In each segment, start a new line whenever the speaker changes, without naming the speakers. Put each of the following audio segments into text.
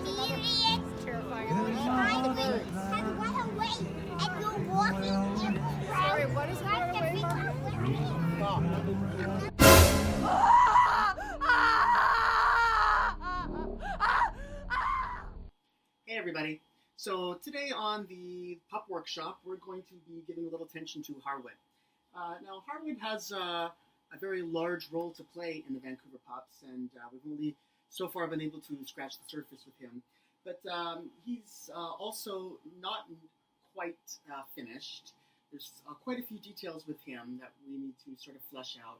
It's terrifying. And run away, and you're walking around.
Sorry, what is run away,
Hey everybody! So today on the Pup Workshop, we're going to be giving a little attention to Harwood. Now Harwood has a very large role to play in the Vancouver Pupps, and we've only so far been able to scratch the surface with him. But he's also not quite finished. There's quite a few details with him that we need to sort of flesh out.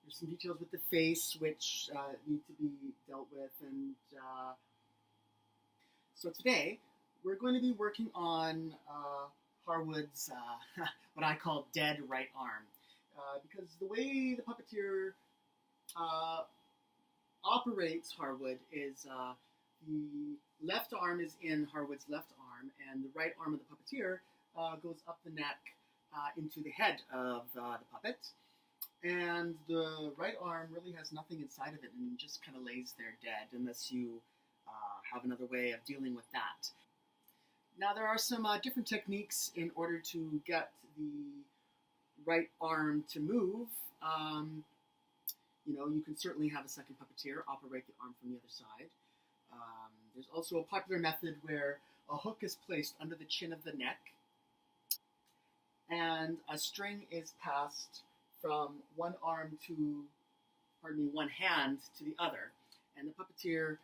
There's some details with the face which need to be dealt with, and so today we're going to be working on Harwood's what I call dead right arm, because the way the puppeteer operates Harwood is the left arm is in Harwood's left arm, and the right arm of the puppeteer goes up the neck into the head of the puppet. And the right arm really has nothing inside of it and just kind of lays there dead unless you have another way of dealing with that. Now there are some different techniques in order to get the right arm to move. You can certainly have a second puppeteer operate the arm from the other side. There's also a popular method where a hook is placed under the chin of the neck and a string is passed from one hand to the other, and the puppeteer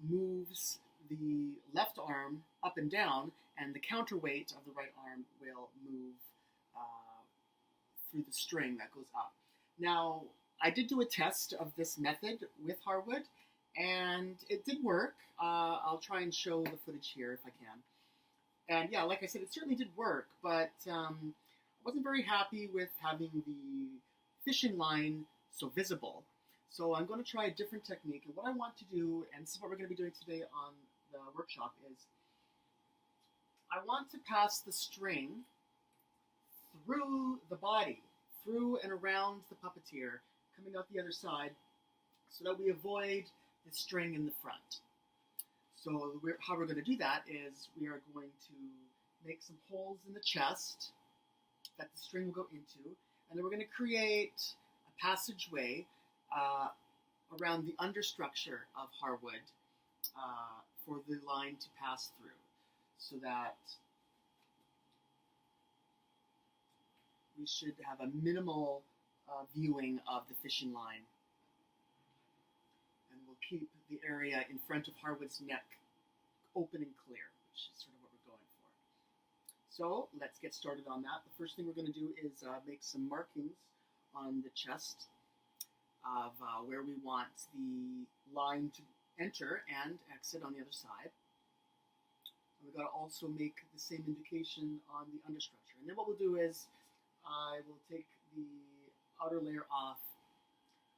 moves the left arm up and down, and the counterweight of the right arm will move through the string that goes up. Now, I did do a test of this method with Harwood, and it did work. I'll try and show the footage here if I can. And yeah, like I said, it certainly did work, but I wasn't very happy with having the fishing line so visible. So I'm going to try a different technique. And what I want to do, and this is what we're going to be doing today on the workshop, is I want to pass the string through the body, through and around the puppeteer, coming out the other side, so that we avoid the string in the front. So how we're going to do that is we are going to make some holes in the chest that the string will go into, and then we're going to create a passageway around the understructure of Harwood for the line to pass through, so that we should have a minimal viewing of the fishing line, and we'll keep the area in front of Harwood's neck open and clear, which is sort of what we're going for. So let's get started on that. The first thing we're going to do is make some markings on the chest of where we want the line to enter and exit on the other side. And we've got to also make the same indication on the understructure. And then what we'll do is I will take the outer layer off,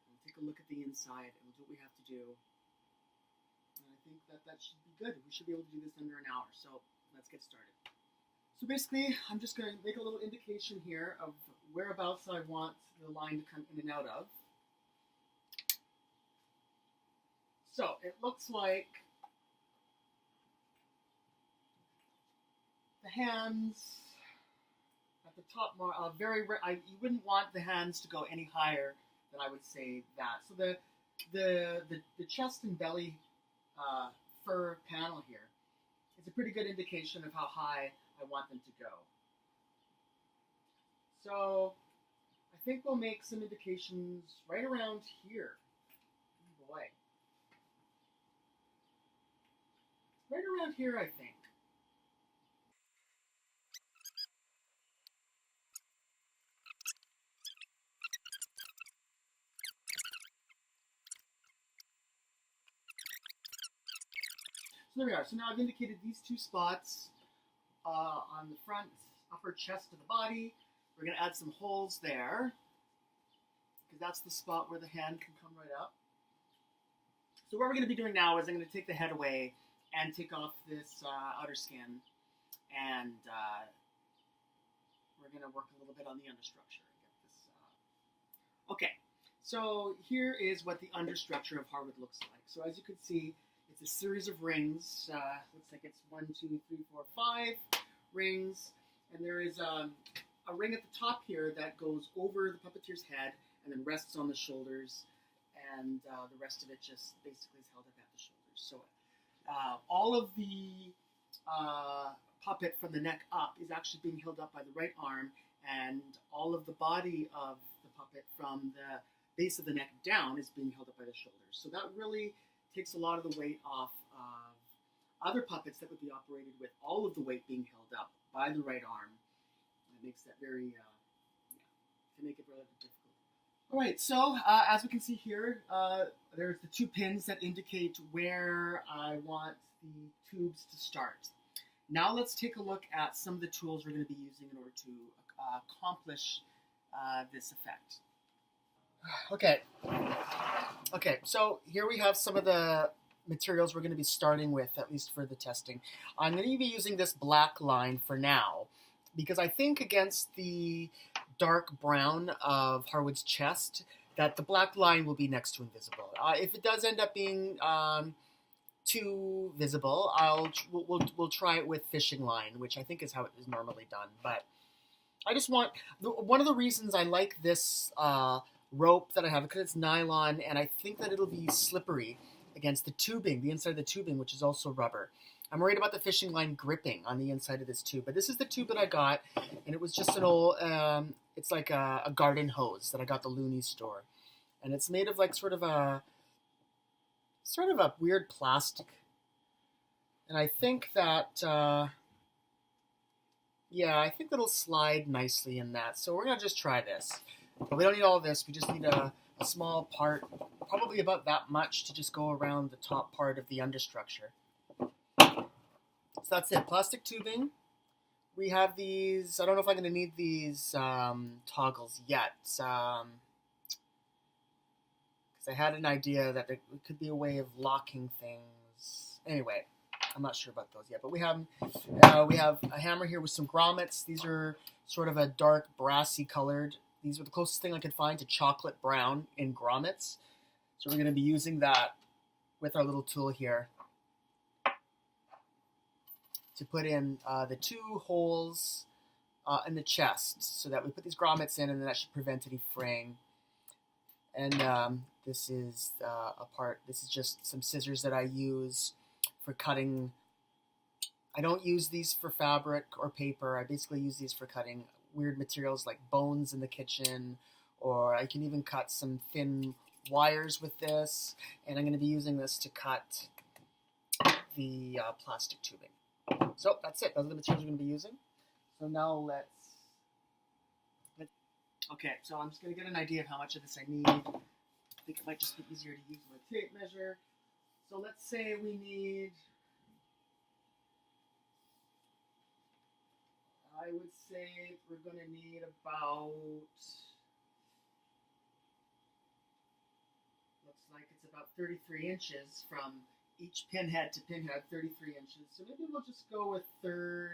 and we'll take a look at the inside, and we'll do what we have to do. And I think that should be good. We should be able to do this under an hour. So let's get started. So basically, I'm just going to make a little indication here of whereabouts I want the line to come in and out of. So it looks like the hands at the top, you wouldn't want the hands to go any higher than I would say that. So the chest and belly fur panel here is a pretty good indication of how high I want them to go. So I think we'll make some indications right around here. Oh boy. Right around here, I think. So there we are. So now I've indicated these two spots on the front upper chest of the body. We're going to add some holes there, because that's the spot where the hand can come right up. So what we're going to be doing now is I'm going to take the head away and take off this outer skin, and we're going to work a little bit on the understructure and get this. Okay, So here is what the understructure of Harwood looks like. So as you can see, it's a series of rings. Looks like it's 1, 2, 3, 4, 5 rings. And there is a ring at the top here that goes over the puppeteer's head and then rests on the shoulders. And the rest of it just basically is held up at the shoulders. So all of the puppet from the neck up is actually being held up by the right arm, and all of the body of the puppet from the base of the neck down is being held up by the shoulders. So that really takes a lot of the weight off of other puppets that would be operated with all of the weight being held up by the right arm. It makes that very, can make it relatively difficult. All right, so as we can see here, there's the 2 pins that indicate where I want the tubes to start. Now let's take a look at some of the tools we're going to be using in order to accomplish this effect. Okay, so here we have some of the materials we're going to be starting with, at least for the testing. I'm going to be using this black line for now, because I think against the dark brown of Harwood's chest, that the black line will be next to invisible. If it does end up being too visible, we'll try it with fishing line, which I think is how it is normally done. But I just want, one of the reasons I like this rope that I have, because it's nylon, and I think that it'll be slippery against the tubing, the inside of the tubing, which is also rubber. I'm worried about the fishing line gripping on the inside of this tube, but this is the tube that I got, and it was just an old, it's like a garden hose that I got at the Looney store, and it's made of like sort of a weird plastic, and I think that, yeah, I think it'll slide nicely in that, so we're going to just try this, but we don't need all of this, we just need a small part, probably about that much, to just go around the top part of the understructure. So that's it, plastic tubing. We have these, I don't know if I'm going to need these toggles yet, because I had an idea that there could be a way of locking things. Anyway, I'm not sure about those yet, but we have a hammer here with some grommets. These are sort of a dark brassy colored. These are the closest thing I could find to chocolate brown in grommets. So we're going to be using that with our little tool here to put in the 2 holes in the chest, so that we put these grommets in, and then that should prevent any fraying. And this is this is just some scissors that I use for cutting. I don't use these for fabric or paper. I basically use these for cutting weird materials like bones in the kitchen, or I can even cut some thin wires with this, and I'm going to be using this to cut the plastic tubing. So that's it. Those are the materials we're going to be using. So now let's okay, so I'm just going to get an idea of how much of this I need. I think it might just be easier to use my tape measure. So let's say we need, I would say we're going to need about, looks like it's about 33 inches from each pinhead to pinhead, 33 inches. So maybe we'll just go with 30.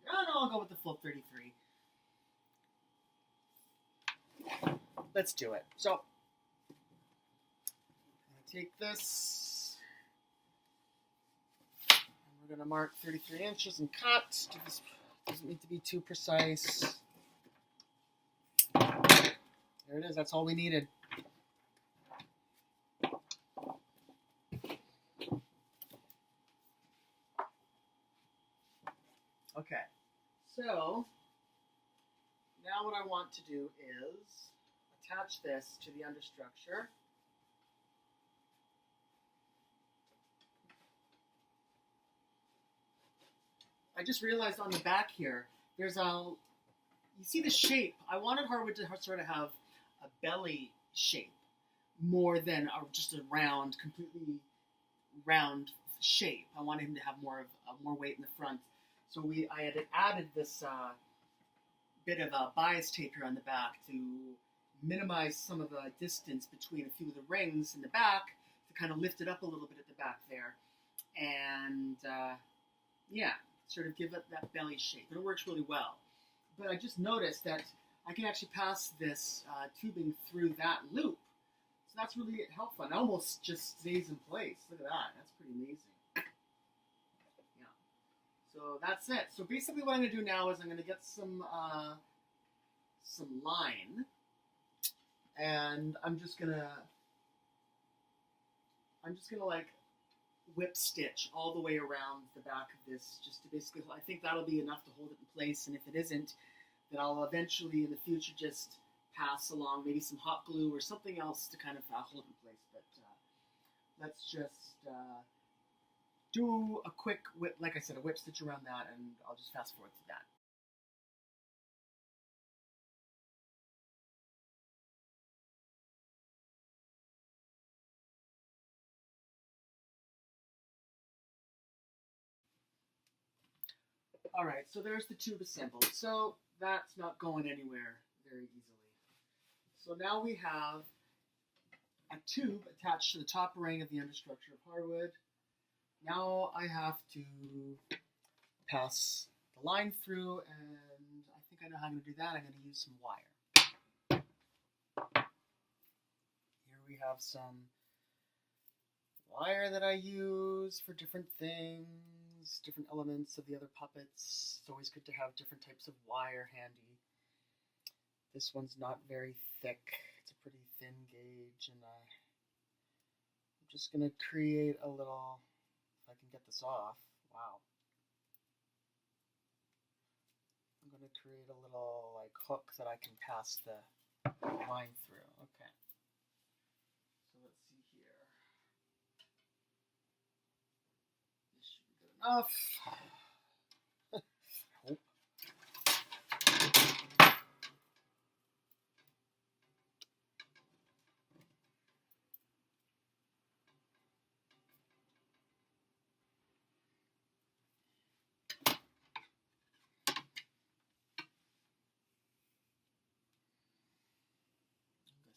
Oh no, I'll go with the full 33. Let's do it. So, take this. And we're going to mark 33 inches and cut. This doesn't need to be too precise. There it is. That's all we needed. Okay, so now what I want to do is attach this to the understructure. I just realized on the back here, there's you see the shape. I wanted Harwood to sort of have a belly shape more than just a round, completely round shape. I wanted him to have more weight in the front. So I had added this bit of bias tape here on the back to minimize some of the distance between a few of the rings in the back, to kind of lift it up a little bit at the back there, and yeah, sort of give it that belly shape. And it works really well. But I just noticed that I can actually pass this tubing through that loop So that's really helpful. And it almost just stays in place. Look at that. That's pretty amazing. Yeah. So that's it. So basically what I'm going to do now is I'm going to get some line. And I'm just going to like whip stitch all the way around the back of this, just to basically, I think that'll be enough to hold it in place, and if it isn't, then I'll eventually in the future just pass along maybe some hot glue or something else to kind of hold it in place. But let's just do a quick whip, like I said, a whip stitch around that, and I'll just fast forward to that. Alright, so there's the tube assembled. So that's not going anywhere very easily. So now we have a tube attached to the top ring of the understructure of Harwood. Now I have to pass the line through, and I think I know how I'm going to do that. I'm going to use some wire. Here we have some wire that I use for different things. Different elements of the other puppets. It's always good to have different types of wire handy. This one's not very thick. It's a pretty thin gauge, and I'm just going to create a little, if I can get this off, wow. I'm going to create a little like hook that I can pass the line through. Okay. So let's see here. This should be good enough. Hope.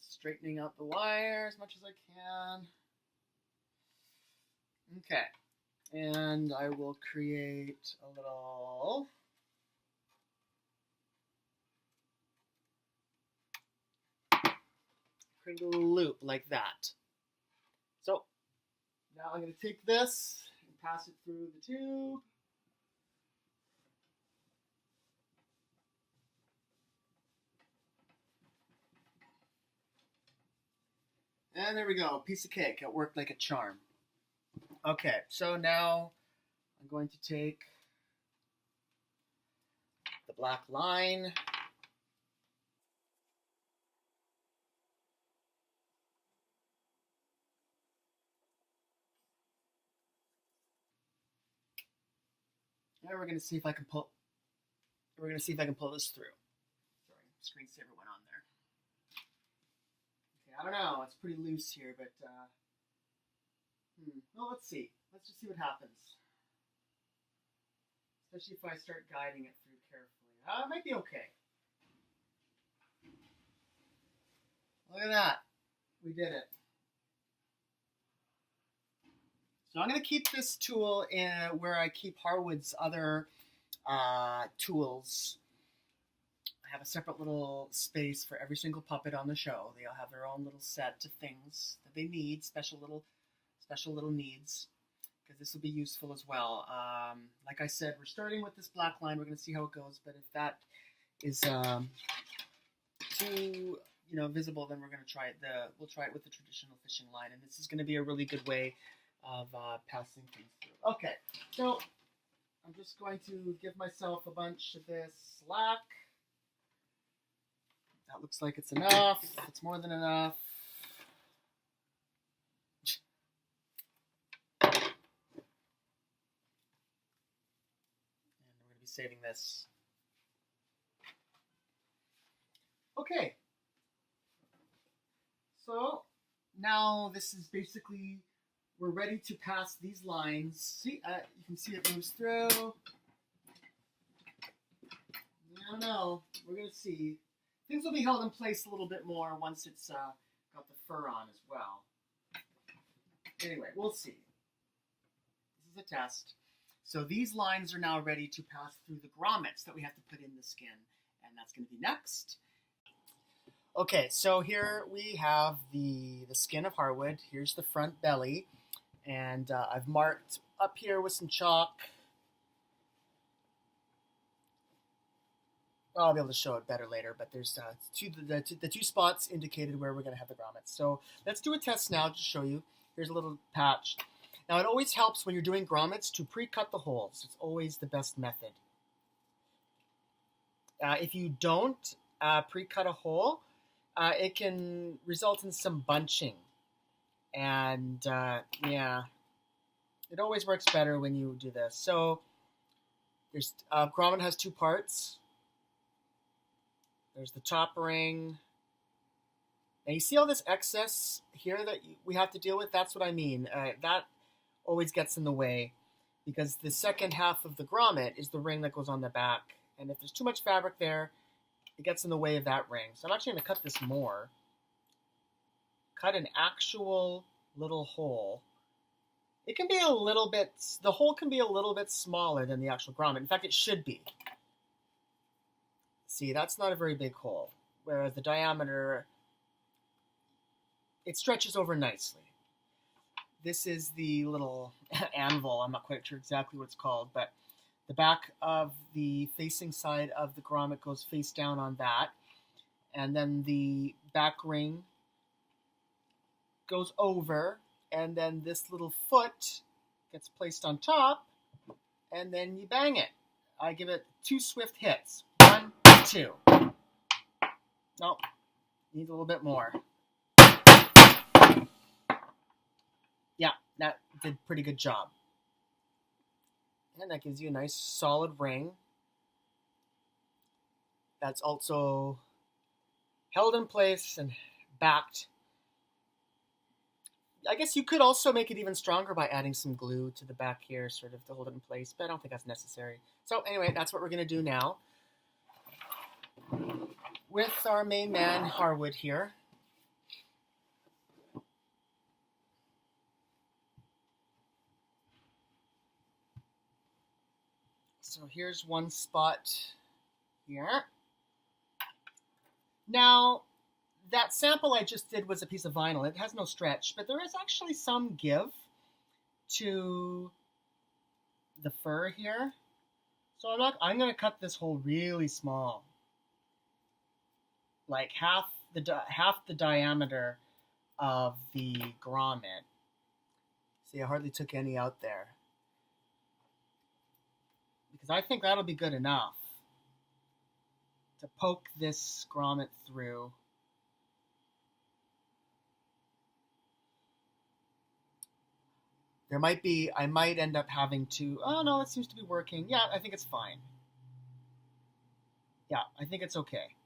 Straightening out the wire as much as I can. Okay. And I will create a little loop like that. So now I'm going to take this and pass it through the tube. And there we go, piece of cake. It worked like a charm. Okay, so now I'm going to take the black line. And we're going to see if I can pull. We're going to see if I can pull this through. Sorry, screensaver went on there. Okay, I don't know. It's pretty loose here, but well, let's see. Let's just see what happens. Especially if I start guiding it through carefully. It might be okay. Look at that. We did it. So I'm going to keep this tool in where I keep Harwood's other tools. I have a separate little space for every single puppet on the show. They all have their own little set of things that they need, special little needs, because this will be useful as well. Like I said, we're starting with this black line. We're going to see how it goes, but if that is too visible, then we're going to try it. We'll try it with the traditional fishing line, and this is going to be a really good way of passing things through. Okay, so I'm just going to give myself a bunch of this slack. That looks like it's enough. It's more than enough. And we're going to be saving this. Okay. So now this is basically, we're ready to pass these lines. See, you can see it moves through. I don't know. We're going to see. Things will be held in place a little bit more once it's got the fur on as well. Anyway, we'll see. This is a test. So these lines are now ready to pass through the grommets that we have to put in the skin. And that's going to be next. Okay, so here we have the skin of Harwood. Here's the front belly, and I've marked up here with some chalk. Well, I'll be able to show it better later, but there's the two spots indicated where we're going to have the grommets. So let's do a test now to show you. Here's a little patch. Now, it always helps when you're doing grommets to pre-cut the holes. It's always the best method. If you don't pre-cut a hole, it can result in some bunching. And yeah, it always works better when you do this. So there's grommet has two parts. There's the top ring. Now you see all this excess here that we have to deal with? That's what I mean. That always gets in the way because the second half of the grommet is the ring that goes on the back. And if there's too much fabric there, it gets in the way of that ring. So I'm actually going to cut this more. Cut an actual little hole. It can be a little bit, the hole can be a little bit smaller than the actual grommet. In fact, it should be. See, that's not a very big hole. Whereas the diameter, it stretches over nicely. This is the little anvil. I'm not quite sure exactly what it's called, but the back of the facing side of the grommet goes face down on that. And then the back ring goes over, and then this little foot gets placed on top, and then you bang it. I give it 2 swift hits. 1, 2. Nope. Needs a little bit more. Yeah, that did a pretty good job. And that gives you a nice solid ring that's also held in place and backed. I guess you could also make it even stronger by adding some glue to the back here, sort of to hold it in place, but I don't think that's necessary. So anyway, that's what we're going to do now with our main man, Harwood, here. So here's one spot here. Now, that sample I just did was a piece of vinyl. It has no stretch, but there is actually some give to the fur here. So I'm going to cut this hole really small. Like half the diameter of the grommet. See, I hardly took any out there. Because I think that'll be good enough to poke this grommet through. I might end up having to, oh no, it seems to be working. Yeah, I think it's fine. Yeah, I think it's okay.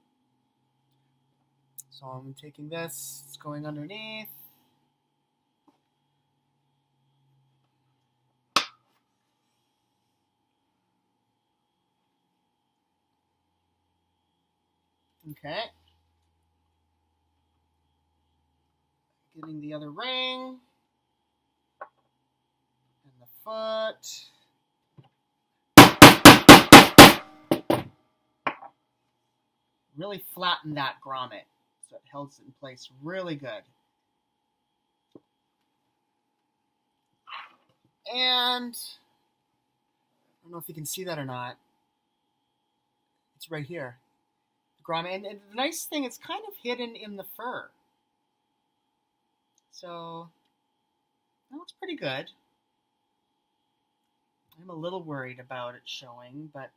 So I'm taking this, it's going underneath. Okay. Getting the other ring. And the foot. Really flatten that grommet so it holds it in place really good. And I don't know if you can see that or not. It's right here. The grommet. And the nice thing, it's kind of hidden in the fur. So that looks pretty good. I'm a little worried about it showing, but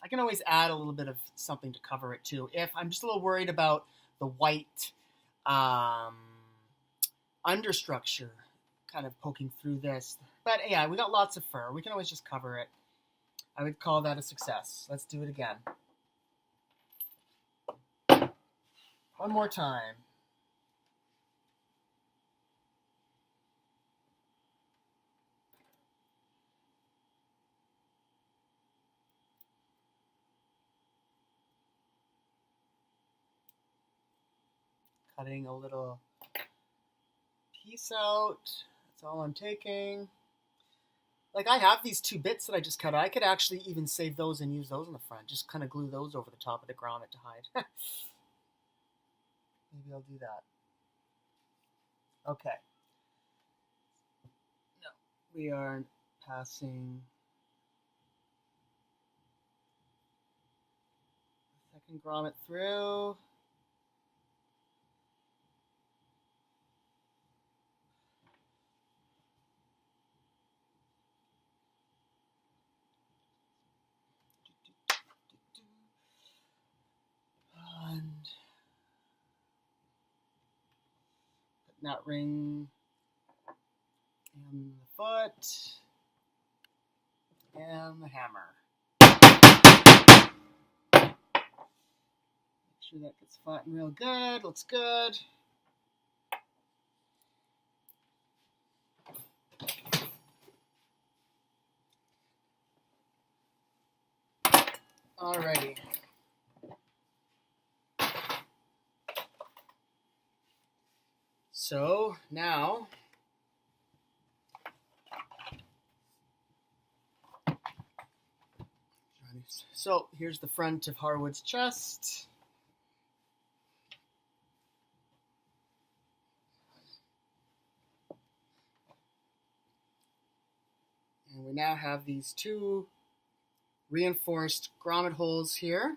I can always add a little bit of something to cover it too. If I'm just a little worried about the white understructure kind of poking through this. But yeah, we got lots of fur. We can always just cover it. I would call that a success. Let's do it again. One more time. Cutting a little piece out. That's all I'm taking. Like I have these 2 bits that I just cut out. I could actually even save those and use those in the front. Just kind of glue those over the top of the grommet to hide. Maybe I'll do that. Okay. No, we are passing the second grommet through. And put that ring in the foot and the hammer. Make sure that gets flattened real good. Looks good. Alrighty. So now here's the front of Harwood's chest. And we now have these 2 reinforced grommet holes here.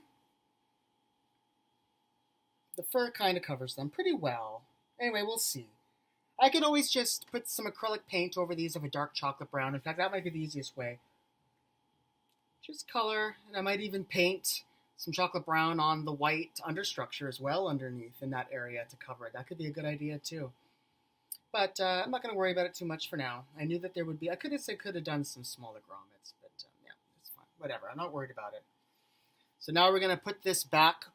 The fur kind of covers them pretty well. Anyway, we'll see. I could always just put some acrylic paint over these of a dark chocolate brown. In fact, that might be the easiest way. Just color, and I might even paint some chocolate brown on the white understructure as well underneath in that area to cover it. That could be a good idea too. But I'm not going to worry about it too much for now. I knew that there would be, I could have done some smaller grommets, but yeah, it's fine. Whatever, I'm not worried about it. So now we're going to put this back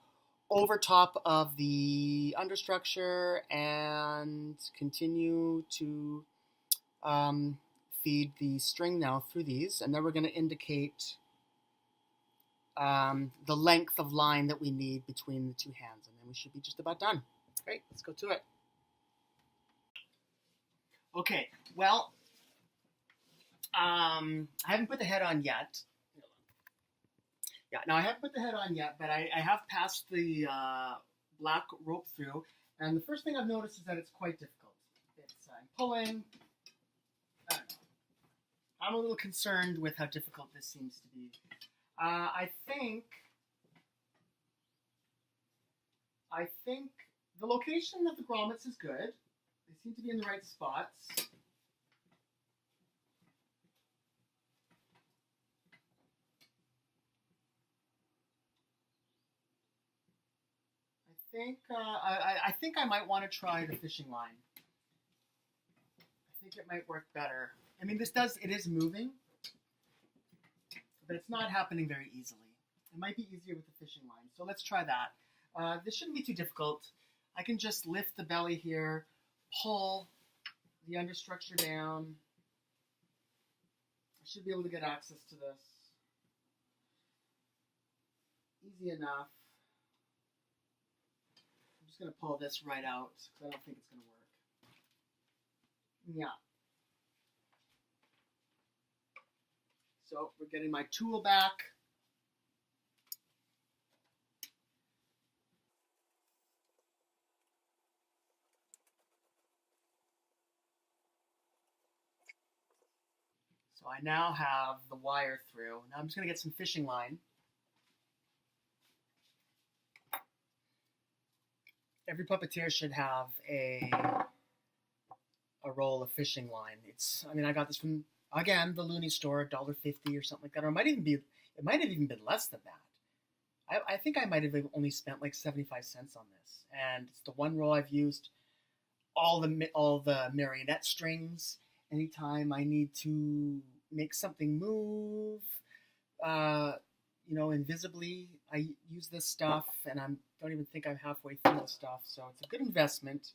over top of the understructure and continue to feed the string now through these. And then we're going to indicate the length of line that we need between the 2 hands. And then we should be just about done. Great, let's go to it. Okay, well, I haven't put the head on yet. Yeah, now I haven't put the head on yet, but I have passed the black rope through, and the first thing I've noticed is that it's quite difficult. It's I'm pulling. I don't know. I'm a little concerned with how difficult this seems to be. I think the location of the grommets is good. They seem to be in the right spots. I think I might want to try the fishing line. I think it might work better. I mean, it is moving, but it's not happening very easily. It might be easier with the fishing line. So let's try that. This shouldn't be too difficult. I can just lift the belly here, pull the understructure down. I should be able to get access to this. Easy enough. I'm just going to pull this right out because I don't think it's going to work. Yeah. So we're getting my tool back. So I now have the wire through. Now I'm just going to get some fishing line. Every puppeteer should have a roll of fishing line. I got this from, again, the Looney store, $1.50 or something like that. Or it might have even been less than that. I think I might have only spent like 75 cents on this. And it's the one roll I've used all the marionette strings. Anytime I need to make something move, invisibly, I use this stuff, and I don't even think I'm halfway through the stuff. So it's a good investment,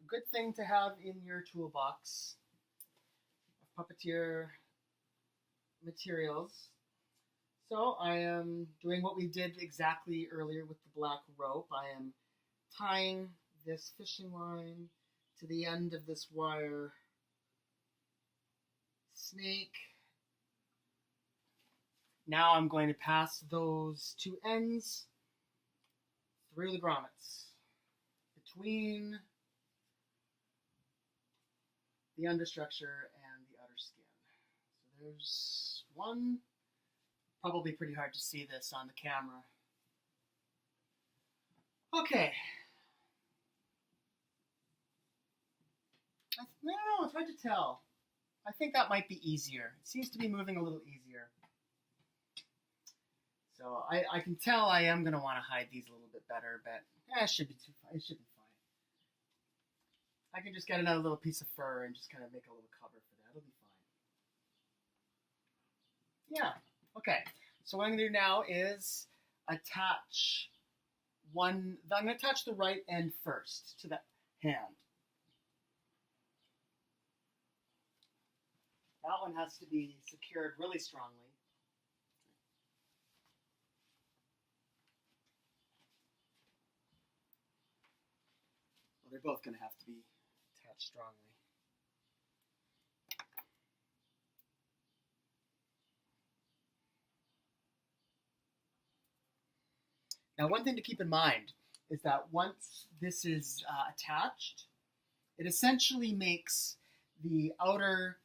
a good thing to have in your toolbox of puppeteer materials. So I am doing what we did exactly earlier with the black rope. I am tying this fishing line to the end of this wire snake. Now I'm going to pass those two ends through the grommets, between the understructure and the outer skin. So there's one. Probably pretty hard to see this on the camera. Okay. I don't know, it's hard to tell. I think that might be easier. It seems to be moving a little easier. So I can tell I am going to want to hide these a little bit better, but it should be fine. It should be fine. I can just get another little piece of fur and just kind of make a little cover for that. It'll be fine. Yeah. Okay. So what I'm going to do now is attach one. I'm going to attach the right end first to the hand. That one has to be secured really strongly. Well, they're both going to have to be attached strongly. Now, one thing to keep in mind is that once this is attached, it essentially makes the outer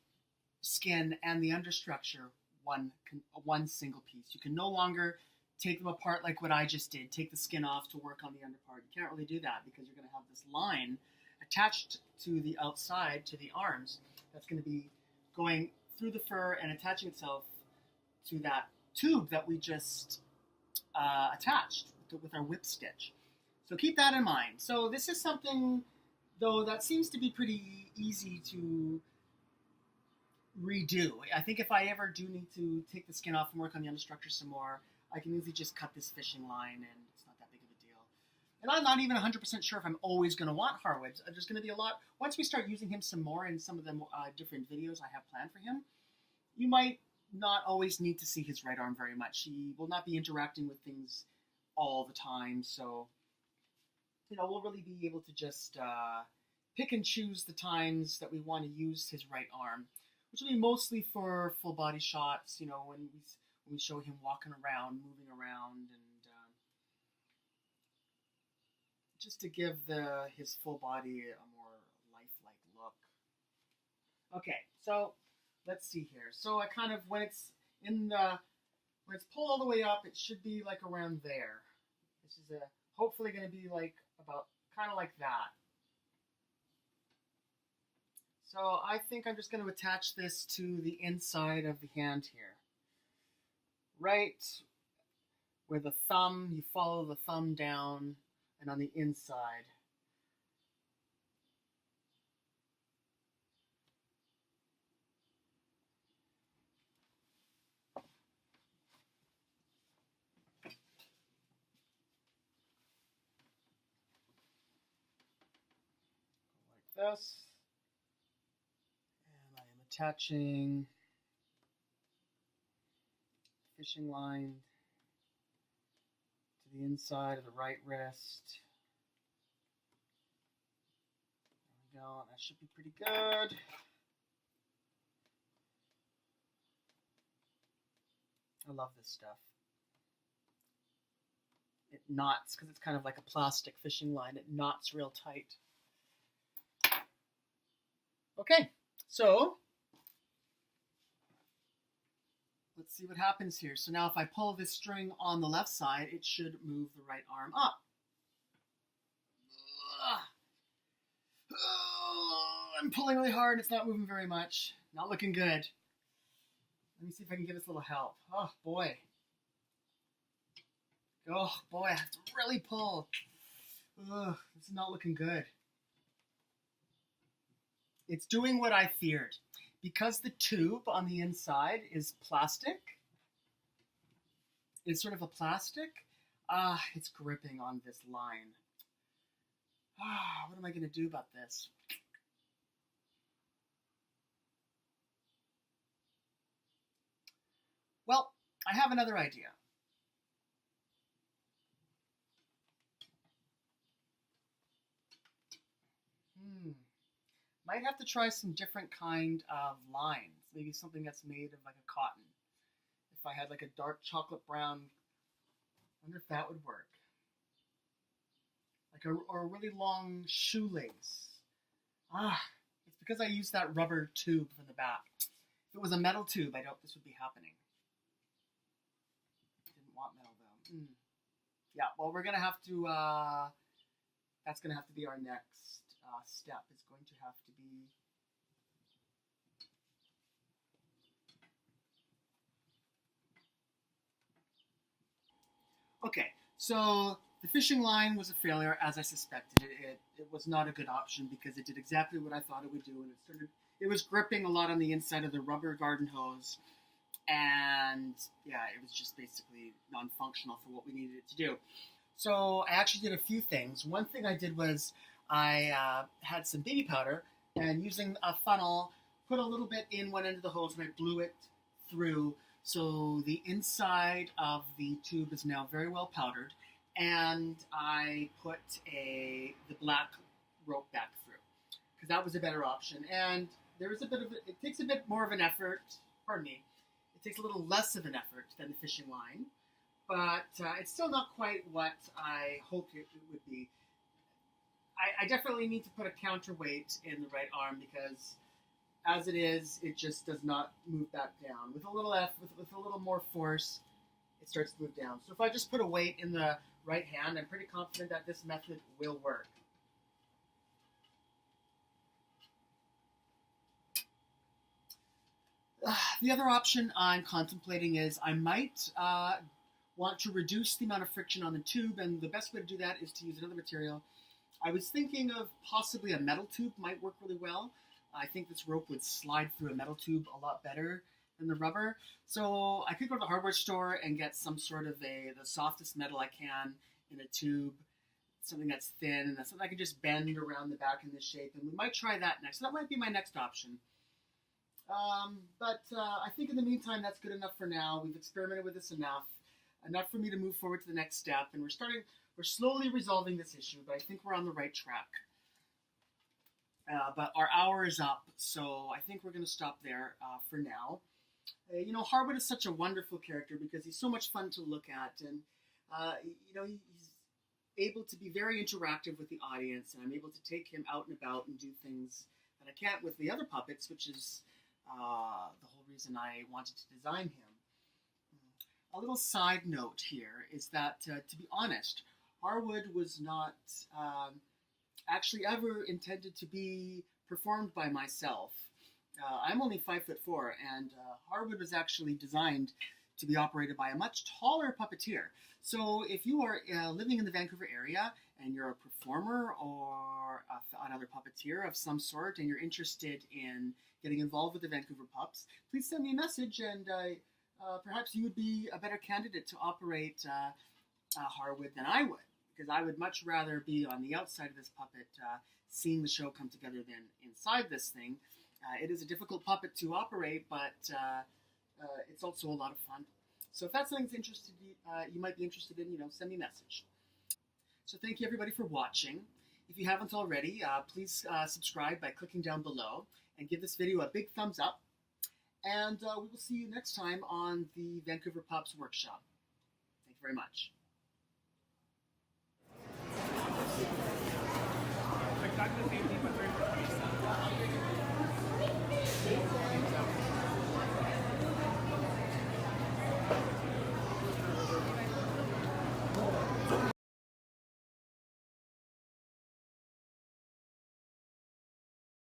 skin and the understructure one single piece. You can no longer take them apart like what I just did, take the skin off to work on the underpart. You can't really do that because you're going to have this line attached to the outside, to the arms, that's going to be going through the fur and attaching itself to that tube that we just attached with our whip stitch. So keep that in mind. So this is something, though, that seems to be pretty easy to redo. I think if I ever do need to take the skin off and work on the understructure some more, I can easily just cut this fishing line and it's not that big of a deal. And I'm not even 100% sure if I'm always going to want Harwood. There's going to be a lot, once we start using him some more in some of the different videos I have planned for him, you might not always need to see his right arm very much. He will not be interacting with things all the time, so we'll really be able to just pick and choose the times that we want to use his right arm, which will be mostly for full body shots, when we show him walking around, moving around, and just to give his full body a more lifelike look. Okay, so let's see here. So I kind of, when it's pulled all the way up, it should be like around there. This is hopefully going to be like about kind of like that. So I think I'm just going to attach this to the inside of the hand here. Right where the thumb, you follow the thumb down, and on the inside. Like this. And I am attaching fishing line to the inside of the right wrist. There we go, that should be pretty good. I love this stuff. It knots, because it's kind of like a plastic fishing line. It knots real tight. Okay, so let's see what happens here. So now if I pull this string on the left side, it should move the right arm up. I'm pulling really hard. It's not moving very much. Not looking good. Let me see if I can give this a little help. Oh, boy. Oh, boy, I have to really pull. Ugh, this is not looking good. It's doing what I feared. Because the tube on the inside is plastic, it's sort of a plastic, it's gripping on this line. What am I going to do about this? Well, I have another idea. Might have to try some different kind of lines. Maybe something that's made of like a cotton. If I had like a dark chocolate brown, I wonder if that would work. Like or a really long shoelace. Ah, it's because I used that rubber tube from the back. If it was a metal tube, I doubt this would be happening. Didn't want metal though. Yeah, well, we're gonna have to. That's gonna have to be our next step. It's going to have to be. Okay, so the fishing line was a failure, as I suspected. It was not a good option because it did exactly what I thought it would do, and it was gripping a lot on the inside of the rubber garden hose, and yeah, it was just basically non-functional for what we needed it to do. So I actually did a few things. One thing I did was I had some baby powder, and using a funnel, put a little bit in one end of the hose, and I blew it through. So the inside of the tube is now very well powdered, and I put the black rope back through because that was a better option. And there is it takes a bit more of an effort. Pardon me. It takes a little less of an effort than the fishing line, but it's still not quite what I hoped it would be. I definitely need to put a counterweight in the right arm because, as it is, it just does not move back down. With a little with a little more force, it starts to move down. So if I just put a weight in the right hand, I'm pretty confident that this method will work. The other option I'm contemplating is I might want to reduce the amount of friction on the tube, and the best way to do that is to use another material. I was thinking of possibly a metal tube might work really well. I think this rope would slide through a metal tube a lot better than the rubber. So I could go to the hardware store and get some sort of the softest metal I can in a tube, something that's thin, and that's something I can just bend around the back in this shape, and we might try that next. So that might be my next option. But I think in the meantime, that's good enough for now. We've experimented with this enough for me to move forward to the next step, and we're slowly resolving this issue, but I think we're on the right track. But our hour is up, so I think we're going to stop there for now. Harwood is such a wonderful character because he's so much fun to look at, and he's able to be very interactive with the audience, and I'm able to take him out and about and do things that I can't with the other puppets, which is the whole reason I wanted to design him. A little side note here is that, to be honest, Harwood was not actually ever intended to be performed by myself. I'm only 5'4", and Harwood was actually designed to be operated by a much taller puppeteer. So if you are living in the Vancouver area and you're a performer or another puppeteer of some sort and you're interested in getting involved with the Vancouver Pupps, please send me a message, and perhaps you would be a better candidate to operate Harwood than I would, because I would much rather be on the outside of this puppet seeing the show come together than inside this thing. It is a difficult puppet to operate, but it's also a lot of fun. So if that's something that's you might be interested in, send me a message. So thank you everybody for watching. If you haven't already, please subscribe by clicking down below and give this video a big thumbs up. And we will see you next time on the Vancouver Pupps workshop. Thank you very much.
Exactly the same thing, but